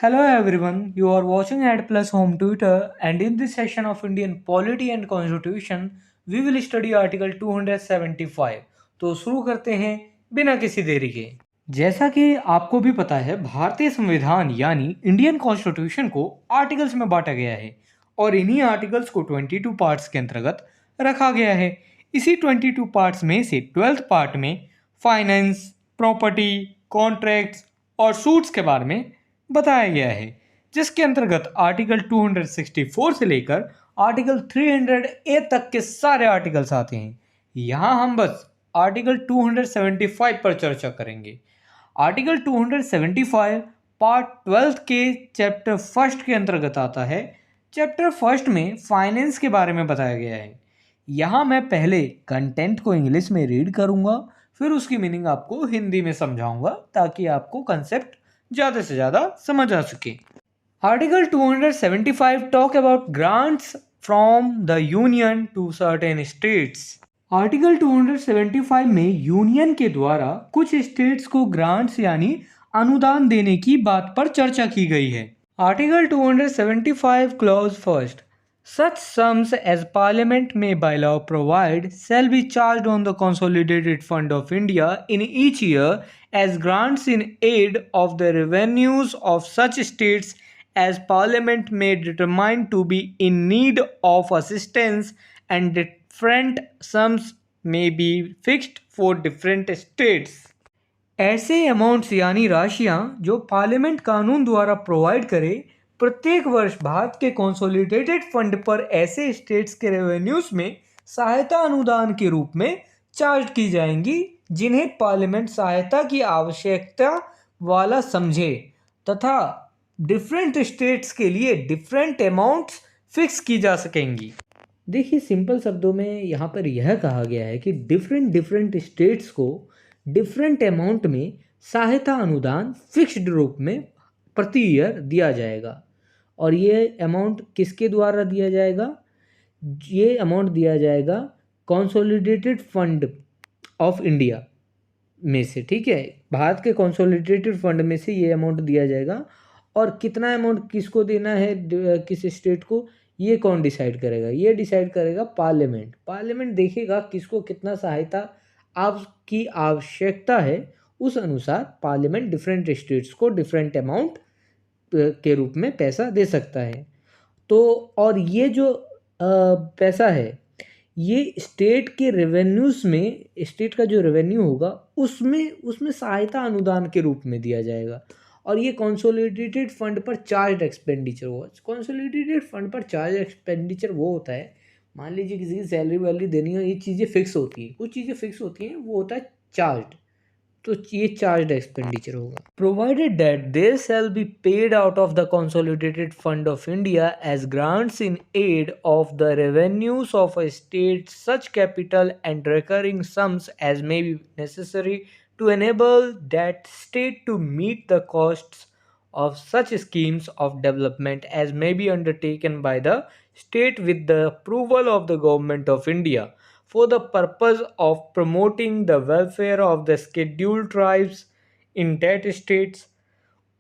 Hello everyone, you are watching Ad Plus Home Tutor, and in this session of Indian Polity and Constitution, we will study Article 275. तो शुरू करते हैं बिना किसी देरी के। जैसा कि आपको भी पता है, भारतीय संविधान यानी इंडियन कॉन्स्टिट्यूशन को आर्टिकल्स में बांटा गया है और इन्हीं आर्टिकल्स को 22 पार्ट्स के अंतर्गत रखा गया है। इसी 22 पार्ट्स में से 12th पार्ट में फाइनेंस, प्रॉपर्टी, कॉन्ट्रैक्ट्स और सूट्स के बारे में बताया गया है, जिसके अंतर्गत आर्टिकल 264 से लेकर आर्टिकल 300A तक के सारे आर्टिकल्स आते हैं। यहाँ हम बस आर्टिकल 275 पर चर्चा करेंगे। आर्टिकल 275 पार्ट 12 के चैप्टर फर्स्ट के अंतर्गत आता है। चैप्टर फर्स्ट में फाइनेंस के बारे में बताया गया है। यहाँ मैं पहले कंटेंट को इंग्लिश में रीड करूँगा, फिर उसकी मीनिंग आपको हिंदी में समझाऊंगा ताकि आपको कंसेप्ट ज़्यादा से ज़्यादा समझ आ सके। Article 275 talk about grants from the union to certain states. Article 275 में यूनियन के द्वारा कुछ स्टेट्स को ग्रांट्स यानी अनुदान देने की बात पर चर्चा की गई है। Article 275 clause first, such sums as Parliament may by law provide shall be charged on the Consolidated Fund of India in each year as grants in aid of the revenues of such states as Parliament may determine to be in need of assistance, and different sums may be fixed for different states. ऐसे amounts यानी राशियां जो parliament कानून द्वारा provide करे, प्रत्येक वर्ष भारत के कंसोलिडेटेड फंड पर ऐसे स्टेट्स के रेवेन्यूज में सहायता अनुदान के रूप में चार्ज की जाएंगी जिन्हें पार्लियामेंट सहायता की आवश्यकता वाला समझे, तथा डिफरेंट स्टेट्स के लिए डिफरेंट अमाउंट्स फिक्स की जा सकेंगी। देखिए, सिंपल शब्दों में यहाँ पर यह कहा गया है कि डिफरेंट स्टेट्स को डिफरेंट अमाउंट में सहायता अनुदान फिक्स्ड रूप में प्रति ईयर दिया जाएगा। और ये अमाउंट किसके द्वारा दिया जाएगा? ये अमाउंट दिया जाएगा कंसोलिडेटेड फंड ऑफ इंडिया में से। ठीक है, भारत के कंसोलिडेटेड फंड में से ये अमाउंट दिया जाएगा। और कितना अमाउंट किसको देना है, किस स्टेट को, ये कौन डिसाइड करेगा? ये डिसाइड करेगा पार्लियामेंट। पार्लियामेंट देखेगा किसको कितना सहायता आपकी आवश्यकता है, उस अनुसार पार्लियामेंट डिफरेंट स्टेट्स को डिफरेंट अमाउंट के रूप में पैसा दे सकता है। तो और ये जो पैसा है, ये स्टेट के रेवेन्यूज में, स्टेट का जो रेवेन्यू होगा उसमें सहायता अनुदान के रूप में दिया जाएगा। और ये कंसोलिडेटेड फंड पर चार्ज एक्सपेंडिचर होगा। कंसोलिडेटेड फंड पर चार्ज एक्सपेंडिचर वो होता है, मान लीजिए किसी की सैलरी वैलरी देनी है, ये चीज़ें फिक्स होती हैं, कुछ चीज़ें फिक्स होती हैं, वो होता है चार्ज। तो ये चार्ज एक्सपेंडिचर होगा। Provided that there shall be paid out of the consolidated fund of India as grants in aid of the revenues of a state such capital and recurring sums as may be necessary to enable that state to meet the costs of such schemes of development as may be undertaken by the state with the approval of the government of India for the purpose of promoting the welfare of the scheduled tribes in that states,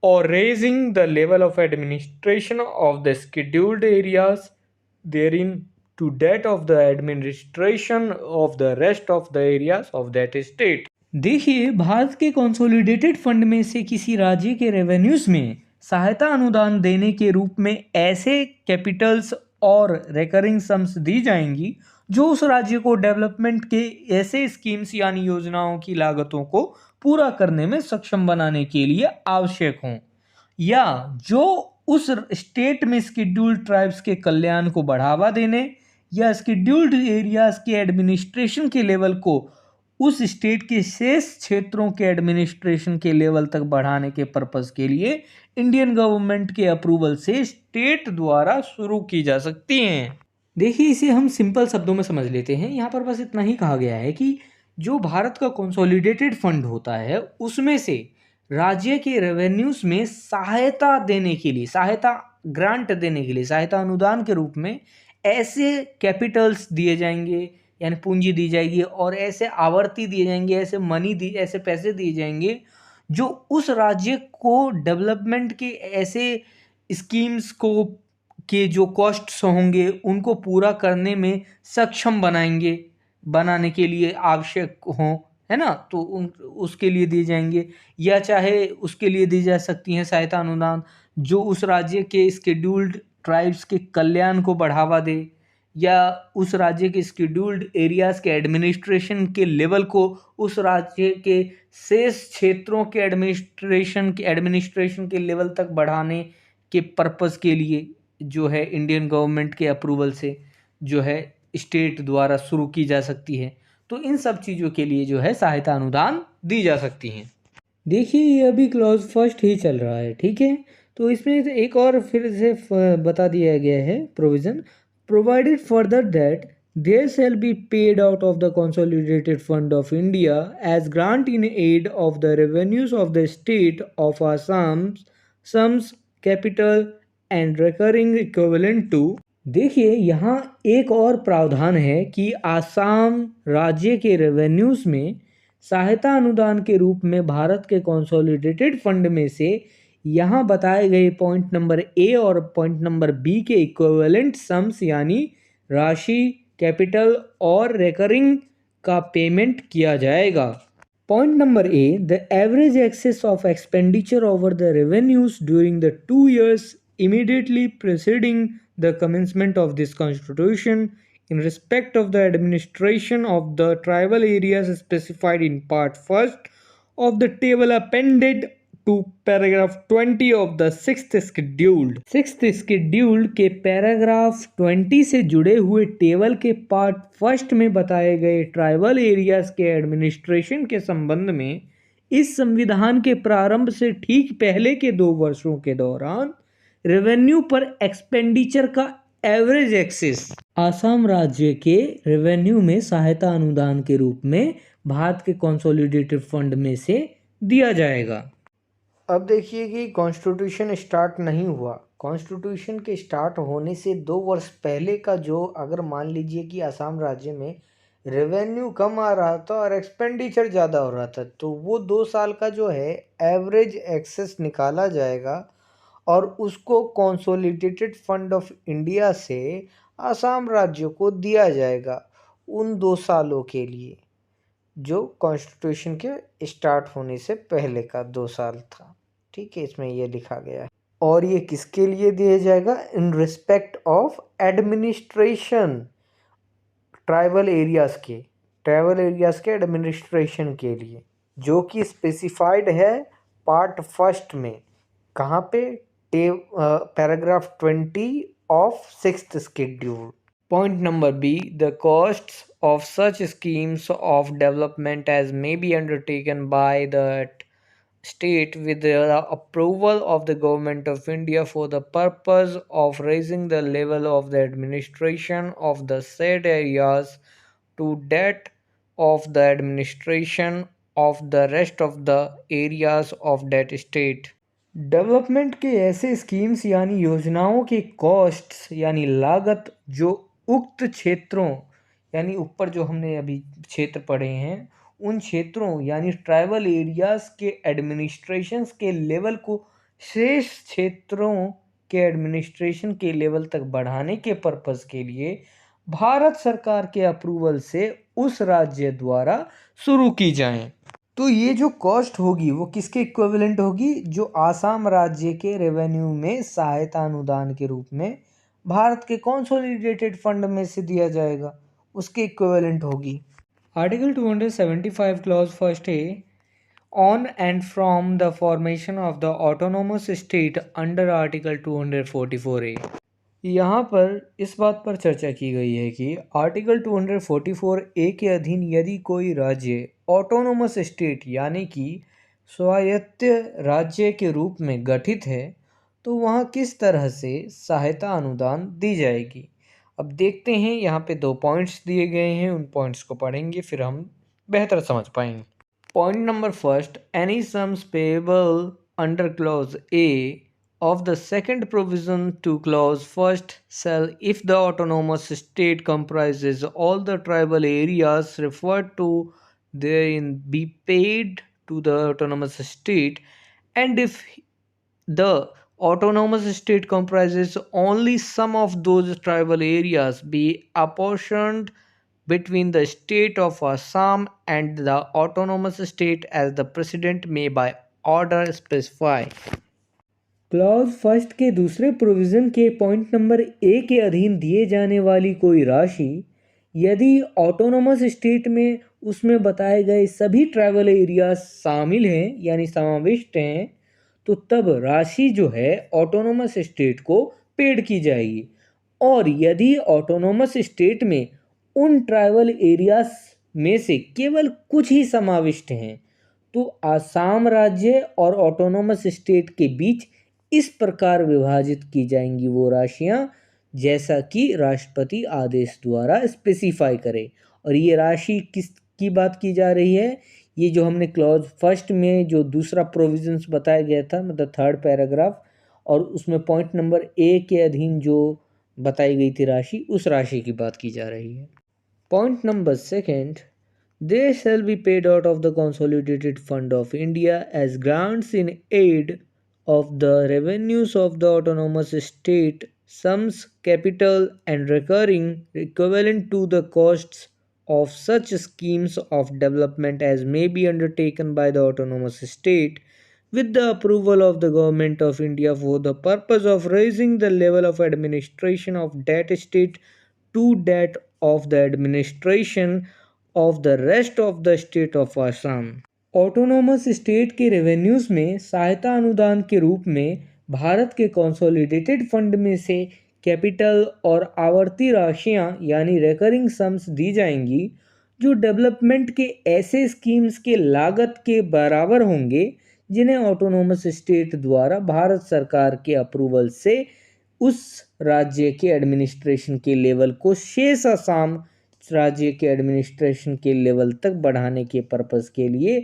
or raising the level of administration of the scheduled areas therein to that of the administration of the rest of the areas of that state. देखिए, भारत के consolidated fund में से किसी राज्य के revenues में सहायता अनुदान देने के रूप में ऐसे कैपिटल्स और रिकरिंग सम्स दी जाएंगी जो उस राज्य को डेवलपमेंट के ऐसे स्कीम्स यानी योजनाओं की लागतों को पूरा करने में सक्षम बनाने के लिए आवश्यक हों, या जो उस स्टेट में स्केड्यूल्ड ट्राइब्स के कल्याण को बढ़ावा देने या स्केड्यूल्ड एरियाज के एडमिनिस्ट्रेशन के लेवल को उस स्टेट के शेष क्षेत्रों के एडमिनिस्ट्रेशन के लेवल तक बढ़ाने के पर्पस के लिए इंडियन गवर्नमेंट के अप्रूवल से स्टेट द्वारा शुरू की जा सकती हैं। देखिए, इसे हम सिंपल शब्दों में समझ लेते हैं। यहाँ पर बस इतना ही कहा गया है कि जो भारत का कंसोलिडेटेड फंड होता है उसमें से राज्य के रेवेन्यूज में सहायता देने के लिए, सहायता ग्रांट देने के लिए, सहायता अनुदान के रूप में ऐसे कैपिटल्स दिए जाएंगे यानी पूंजी दी जाएगी, और ऐसे आवर्ती दिए जाएंगे, ऐसे पैसे दिए जाएंगे जो उस राज्य को डेवलपमेंट के ऐसे स्कीम्स को के जो कॉस्ट्स होंगे उनको पूरा करने में सक्षम बनाएंगे, बनाने के लिए आवश्यक हों, है ना? तो उन उसके लिए दिए जाएंगे, या चाहे उसके लिए दी जा सकती हैं सहायता अनुदान जो उस राज्य के शेड्यूल्ड ट्राइब्स के कल्याण को बढ़ावा दे, या उस राज्य के शेड्यूल्ड एरियाज के एडमिनिस्ट्रेशन के लेवल को उस राज्य के शेष क्षेत्रों के एडमिनिस्ट्रेशन के लेवल तक बढ़ाने के पर्पस के लिए जो है इंडियन गवर्नमेंट के अप्रूवल से जो है स्टेट द्वारा शुरू की जा सकती है। तो इन सब चीज़ों के लिए जो है सहायता अनुदान दी जा सकती हैं। देखिए ये अभी क्लॉज फर्स्ट ही चल रहा है, ठीक है। तो इसमें से एक और फिर से बता दिया गया है provision, provided further that there shall be paid out of the consolidated fund of India as grant in aid of the revenues of the state of Assam sums capital and recurring equivalent to। देखिए यहाँ एक और प्रावधान है कि आसाम राज्य के revenues में सहायता अनुदान के रूप में भारत के कंसोलिडेटेड फंड में से यहाँ बताए गए पॉइंट नंबर ए और पॉइंट नंबर बी के इक्विवेलेंट सम्स यानी राशि, कैपिटल और रेकरिंग का पेमेंट किया जाएगा। Point number A, the average excess of expenditure over the revenues during the 2 years immediately preceding the commencement of this constitution in respect of the administration of the tribal areas specified in part first of the table appended to paragraph 20 of the sixth schedule के paragraph 20 से जुड़े हुए table के part first में बताए गए tribal areas के administration के संबंध में इस संविधान के प्रारंभ से ठीक पहले के 2 वर्षों के दौरान रेवेन्यू पर एक्सपेंडिचर का एवरेज एक्सेस आसाम राज्य के रेवेन्यू में सहायता अनुदान के रूप में भारत के कंसोलिडेटेड फंड में से दिया जाएगा। अब देखिए कि कॉन्स्टिट्यूशन स्टार्ट नहीं हुआ, कॉन्स्टिट्यूशन के स्टार्ट होने से 2 वर्ष पहले का जो अगर मान लीजिए कि आसाम राज्य में रेवेन्यू कम आ रहा था और एक्सपेंडिचर ज़्यादा हो रहा था, तो वो 2 साल का जो है एवरेज एक्सेस निकाला जाएगा और उसको कंसोलिडेटेड फंड ऑफ इंडिया से आसाम राज्य को दिया जाएगा उन 2 सालों के लिए जो कॉन्स्टिट्यूशन के स्टार्ट होने से पहले का 2 साल था। ठीक है, इसमें ये लिखा गया है। और ये किसके लिए दिया जाएगा? In respect of administration tribal areas के एडमिनिस्ट्रेशन के लिए, जो कि स्पेसिफाइड है पार्ट फर्स्ट में। कहाँ पे? Paragraph 20 of 6th schedule। Point number B, the costs of such schemes of development as may be undertaken by that state with the approval of the government of India for the purpose of raising the level of the administration of the said areas to that of the administration of the rest of the areas of that state। Development के ऐसे schemes यानी योजनाओं के costs यानी लागत जो उक्त क्षेत्रों यानी ऊपर जो हमने अभी क्षेत्र पढ़े हैं उन क्षेत्रों यानी ट्राइबल एरियाज के एडमिनिस्ट्रेशंस के लेवल को शेष क्षेत्रों के एडमिनिस्ट्रेशन के लेवल तक बढ़ाने के पर्पस के लिए भारत सरकार के अप्रूवल से उस राज्य द्वारा शुरू की जाएं। तो ये जो कॉस्ट होगी वो किसके इक्विवेलेंट होगी? जो आसाम राज्य के रेवेन्यू में सहायता अनुदान के रूप में भारत के कंसोलिडेटेड फंड में से दिया जाएगा उसके इक्विवेलेंट होगी। Article 275 clause first A, on and from the formation of the autonomous state under article 244 ए। यहाँ पर इस बात पर चर्चा की गई है कि आर्टिकल 244 ए के अधीन यदि कोई राज्य ऑटोनोमस स्टेट यानी कि स्वायत्त राज्य के रूप में गठित है तो वहाँ किस तरह से सहायता अनुदान दी जाएगी। अब देखते हैं, यहाँ पे 2 पॉइंट्स दिए गए हैं, उन पॉइंट्स को पढ़ेंगे फिर हम बेहतर समझ पाएंगे। Point number first, any sums payable under clause A of the second provision to clause first shall, if the autonomous state comprises all the tribal areas referred to therein, be paid to the autonomous state, and if the autonomous state comprises only some of those tribal areas be apportioned between the state of Assam and the autonomous state as the president may by order specify। Clause first के दूसरे provision के point number ए के अधीन दिए जाने वाली कोई राशि यदि ऑटोनोमस स्टेट में उसमें बताए गए सभी ट्राइबल एरियाज शामिल हैं यानी समाविष्ट हैं, तो तब राशि जो है ऑटोनोमस स्टेट को पेड की जाएगी। और यदि ऑटोनोमस स्टेट में उन ट्राइबल एरियाज में से केवल कुछ ही समाविष्ट हैं, तो आसाम राज्य और ऑटोनोमस स्टेट के बीच इस प्रकार विभाजित की जाएंगी वो राशियां जैसा कि राष्ट्रपति आदेश द्वारा स्पेसिफाई करे। और ये राशि किस की बात की जा रही है, ये जो हमने क्लॉज फर्स्ट में जो दूसरा प्रोविजंस बताया गया था, मतलब थर्ड पैराग्राफ, और उसमें पॉइंट नंबर ए के अधीन जो बताई गई थी राशि, उस राशि की बात की जा रही है। Point number second, they shall be paid out of the consolidated fund of India as grants in aid of the revenues of the autonomous state, sums capital and recurring equivalent to the costs of such schemes of development as may be undertaken by the autonomous state with the approval of the government of India for the purpose of raising the level of administration of that state to that of the administration of the rest of the state of Assam। Autonomous state के revenues में सहायता अनुदान के रूप में भारत के consolidated fund में से कैपिटल और आवर्ती राशियां यानी रेकरिंग सम्स दी जाएंगी जो डेवलपमेंट के ऐसे स्कीम्स के लागत के बराबर होंगे जिन्हें ऑटोनोमस स्टेट द्वारा भारत सरकार के अप्रूवल से उस राज्य के एडमिनिस्ट्रेशन के लेवल को शेष असम राज्य के एडमिनिस्ट्रेशन के लेवल तक बढ़ाने के पर्पस के लिए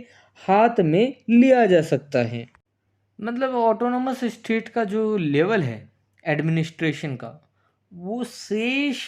हाथ में लिया जा सकता है। मतलब ऑटोनोमस स्टेट का जो लेवल है एडमिनिस्ट्रेशन का, वो शेष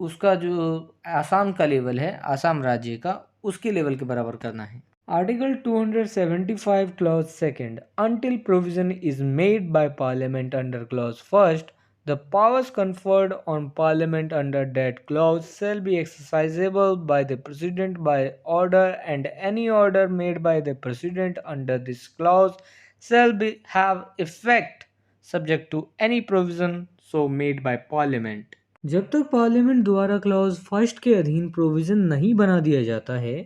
उसका जो आसाम का लेवल है, आसाम राज्य का, उसके लेवल के बराबर करना है। Article 275 clause second, until provision is made by parliament under clause first, the powers conferred on parliament under that clause shall be exercisable by the president by order, and any order made by the president under this clause shall have effect subject to any provision so made by parliament। जब तक parliament द्वारा clause first के अधीन provision नहीं बना दिया जाता है,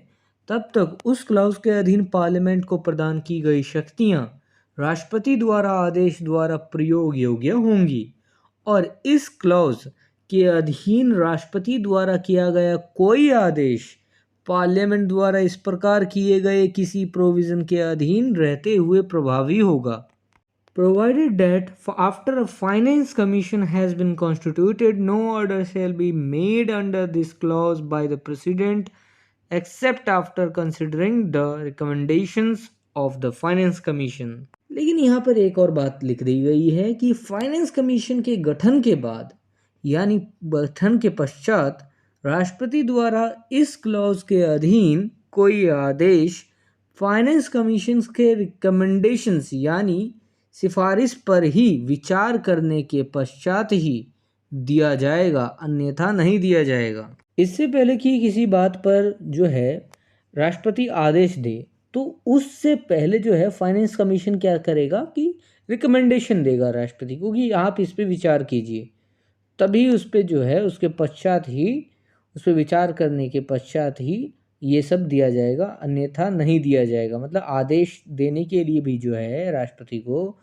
तब तक उस क्लॉज के अधीन पार्लियामेंट को प्रदान की गई शक्तियां राष्ट्रपति द्वारा आदेश द्वारा प्रयोग योग्य होंगी। और इस क्लॉज के अधीन राष्ट्रपति द्वारा किया गया कोई आदेश पार्लियामेंट द्वारा इस प्रकार किए गए किसी प्रोविज़न के अधीन रहते हुए प्रभावी होगा। Provided that after a finance commission has been constituted, no order shall be made under this clause by the president except after considering the recommendations of the finance commission। लेकिन यहाँ पर एक और बात लिख दी गई है कि फाइनेंस कमीशन के गठन के बाद यानी गठन के पश्चात राष्ट्रपति द्वारा इस क्लॉज के अधीन कोई आदेश फाइनेंस कमीशन के रिकमेंडेशंस यानी सिफारिश पर ही विचार करने के पश्चात ही दिया जाएगा, अन्यथा नहीं दिया जाएगा। इससे पहले कि किसी बात पर जो है राष्ट्रपति आदेश दे, तो उससे पहले जो है फाइनेंस कमीशन क्या करेगा कि रिकमेंडेशन देगा राष्ट्रपति को कि आप इस पर विचार कीजिए, तभी उस पर जो है उसके पश्चात ही, उस पर विचार करने के पश्चात ही ये सब दिया जाएगा, अन्यथा नहीं दिया जाएगा। मतलब आदेश देने के लिए भी जो है राष्ट्रपति को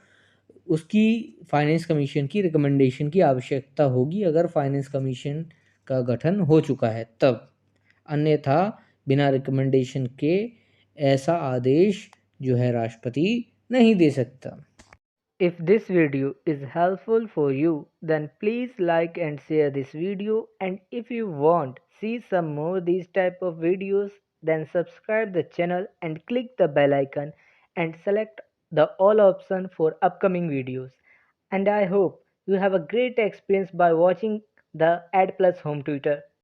उसकी फाइनेंस कमीशन की रिकमेंडेशन की आवश्यकता होगी अगर फाइनेंस कमीशन का गठन हो चुका है तब, अन्यथा बिना रिकमेंडेशन के ऐसा आदेश जो है राष्ट्रपति नहीं दे सकता। If this video is helpful for you, then please like and share this video, and if you want see some more these type of videos, then subscribe the channel and click the bell icon and select the all option for upcoming videos. And I hope you have a great experience by watching the Ad Plus Home Tutor.